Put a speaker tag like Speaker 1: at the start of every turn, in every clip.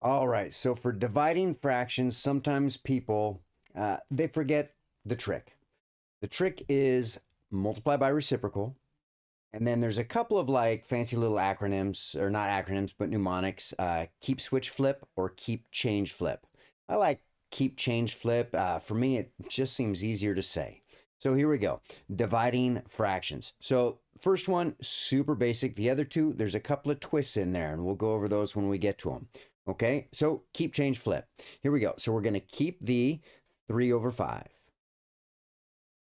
Speaker 1: All right, so for dividing fractions, sometimes people they forget the trick. The trick is multiply by reciprocal, and then there's a couple of like fancy little acronyms, or not acronyms, but mnemonics. Keep, switch, flip, or keep, change, flip. I like keep, change, flip. For me, it just seems easier to say. So here we go. Dividing fractions. So first one, super basic. The other two, there's a couple of twists in there, and we'll go over those when we get to them. Okay, so keep, change, flip. Here we go. So we're going to keep the 3 over 5.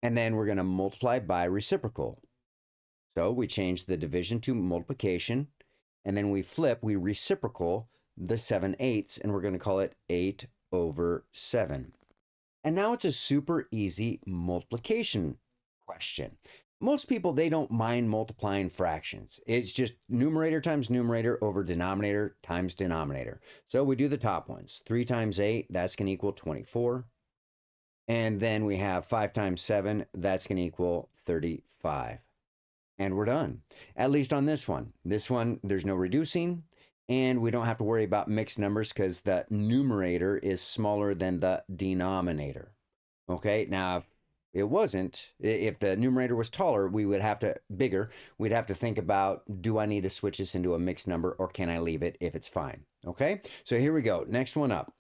Speaker 1: And then we're going to multiply by reciprocal. So we change the division to multiplication. And then we flip, we reciprocal the 7/8, and we're going to call it 8 over 7. And now it's a super easy multiplication question. Most people, they don't mind multiplying fractions. It's just numerator times numerator over denominator times denominator. So we do the top ones. 3 times 8, that's going to equal 24. And then we have 5 times 7, that's going to equal 35. And we're done, at least on this one. This one, there's no reducing, and we don't have to worry about mixed numbers because the numerator is smaller than the denominator. Okay, now if it wasn't, if the numerator was taller, we would have to, bigger, we'd have to think about, do I need to switch this into a mixed number, or can I leave it if it's fine? Okay, so here we go. Next one up.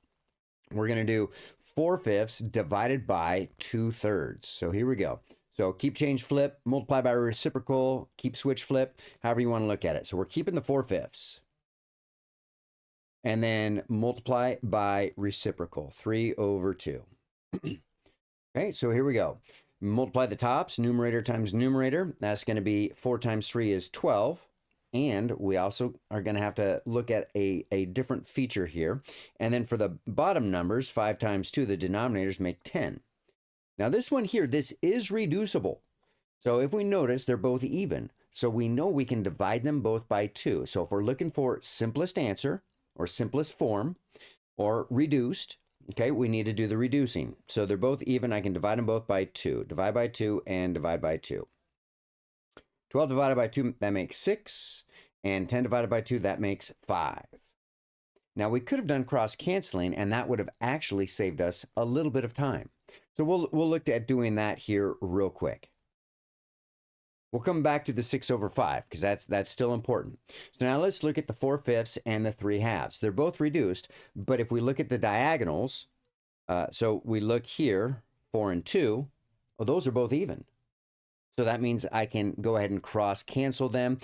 Speaker 1: We're going to do 4/5 divided by 2/3. So here we go. So keep, change, flip, multiply by reciprocal, keep, switch, flip, however you want to look at it. So we're keeping the 4/5. And then multiply by reciprocal, 3 over 2. Okay, so here we go. Multiply the tops, numerator times numerator. That's going to be 4 times 3 is 12. And we also are going to have to look at a different feature here. And then for the bottom numbers, 5 times 2, the denominators make 10. Now this one here, this is reducible. So if we notice, they're both even. So we know we can divide them both by 2. So if we're looking for simplest answer or simplest form or reduced, okay, we need to do the reducing. So they're both even. I can divide them both by 2. Divide by 2 and divide by 2. 12 divided by 2, that makes 6. And 10 divided by 2, that makes 5. Now we could have done cross-canceling, and that would have actually saved us a little bit of time. So we'll look at doing that here real quick. We'll come back to the 6 over 5 because that's still important. So now let's look at the 4/5 and the 3/2. They're both reduced, but if we look at the diagonals, so we look here, 4 and 2, well, those are both even. So that means I can go ahead and cross cancel them.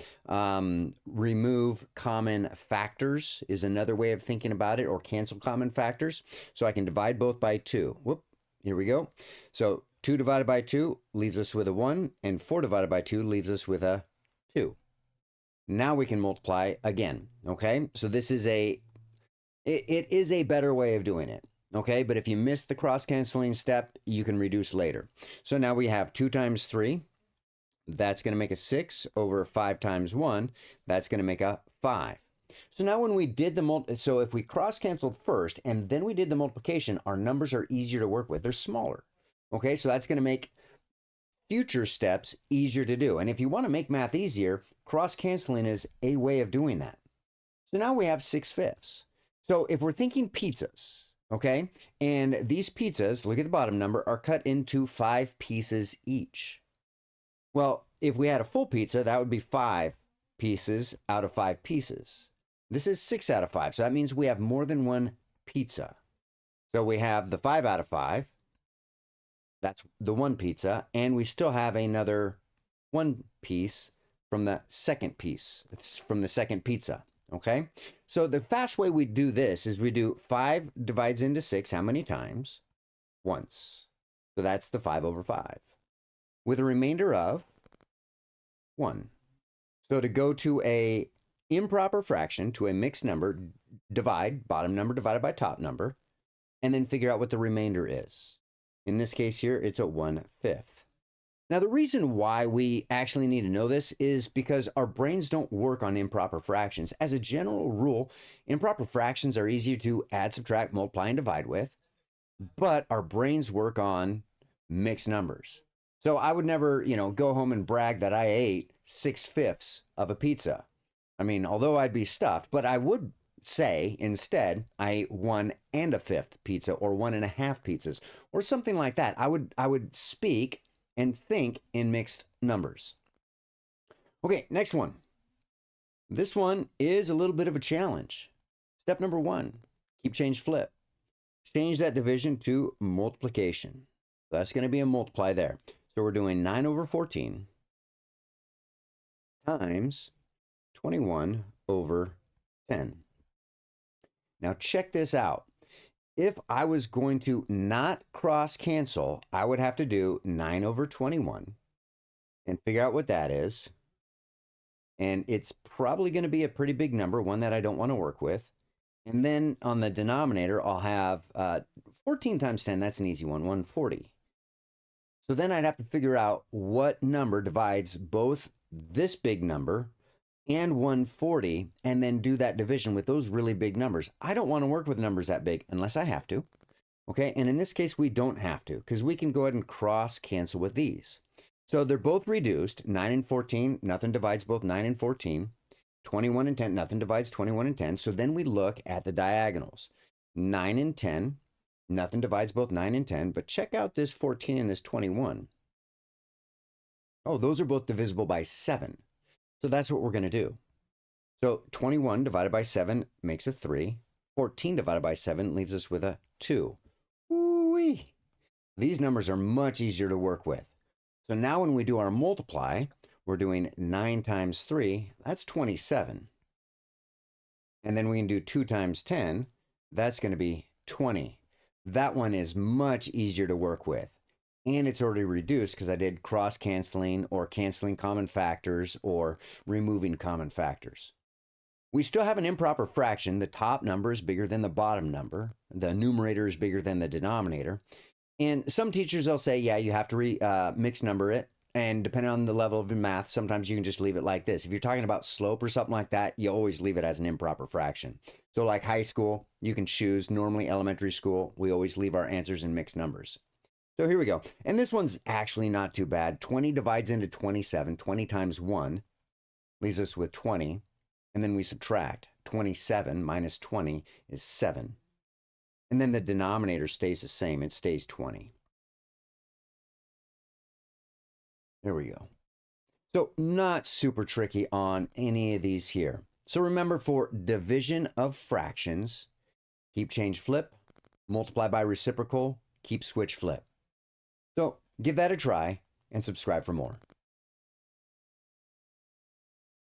Speaker 1: Remove common factors is another way of thinking about it, or cancel common factors. So I can divide both by 2. Whoop, here we go. So 2 divided by 2 leaves us with a 1, and 4 divided by 2 leaves us with a 2. Now we can multiply again, okay? So this is it is a better way of doing it, okay? But if you miss the cross-canceling step, you can reduce later. So now we have 2 times 3. That's going to make a 6 over 5 times 1. That's going to make a 5. So now when we did so if we cross-canceled first and then we did the multiplication, our numbers are easier to work with. They're smaller. Okay, so that's going to make future steps easier to do. And if you want to make math easier, cross-canceling is a way of doing that. So now we have 6/5. So if we're thinking pizzas, okay, and these pizzas, look at the bottom number, are cut into 5 pieces each. Well, if we had a full pizza, that would be 5 pieces out of 5 pieces. This is 6 out of 5, so that means we have more than one pizza. So we have the 5 out of 5. That's the one pizza, and we still have another 1 piece from the second piece. It's from the second pizza, okay? So the fast way we do this is we do 5 divides into 6 how many times? Once. So that's the 5 over 5. With a remainder of 1. So to go to a improper fraction, to a mixed number, divide bottom number divided by top number, and then figure out what the remainder is. In this case here, it's a 1/5. Now, the reason why we actually need to know this is because our brains don't work on improper fractions. As a general rule, improper fractions are easier to add, subtract, multiply, and divide with, but our brains work on mixed numbers. So I would never, go home and brag that I ate 6/5 of a pizza. I mean, although I'd be stuffed, but I would say instead, I ate 1 1/5 pizza or 1.5 pizzas or something like that. I would speak and think in mixed numbers. Okay, next one. This one is a little bit of a challenge. Step number 1, keep, change, flip. Change that division to multiplication. So that's going to be a multiply there. So we're doing 9/14 times 21/10. Now check this out. If I was going to not cross cancel, I would have to do 9/21 and figure out what that is. And it's probably going to be a pretty big number, one that I don't want to work with. And then on the denominator, I'll have 14 times 10. That's an easy one, 140. So then I'd have to figure out what number divides both this big number and 140, and then do that division with those really big numbers. I don't want to work with numbers that big unless I have to. Okay, and in this case, we don't have to because we can go ahead and cross cancel with these. So they're both reduced, 9 and 14, nothing divides both 9 and 14. 21 and 10, nothing divides 21 and 10. So then we look at the diagonals. 9 and 10, nothing divides both 9 and 10. But check out this 14 and this 21. Oh, those are both divisible by 7. So that's what we're going to do. So 21 divided by 7 makes a 3. 14 divided by 7 leaves us with a 2. Ooh-wee. These numbers are much easier to work with. So now when we do our multiply, we're doing 9 times 3, that's 27. And then we can do 2 times 10, that's going to be 20. That one is much easier to work with. And it's already reduced because I did cross-canceling or canceling common factors or removing common factors. We still have an improper fraction. The top number is bigger than the bottom number. The numerator is bigger than the denominator. And some teachers, they'll say, yeah, you have to mix number it. And depending on the level of math, sometimes you can just leave it like this. If you're talking about slope or something like that, you always leave it as an improper fraction. So like high school, you can choose. Normally elementary school, we always leave our answers in mixed numbers. So here we go. And this one's actually not too bad. 20 divides into 27. 20 times 1 leaves us with 20. And then we subtract. 27 minus 20 is 7. And then the denominator stays the same. It stays 20. There we go. So not super tricky on any of these here. So remember, for division of fractions, keep, change, flip, multiply by reciprocal, keep, switch, flip. So give that a try and subscribe for more.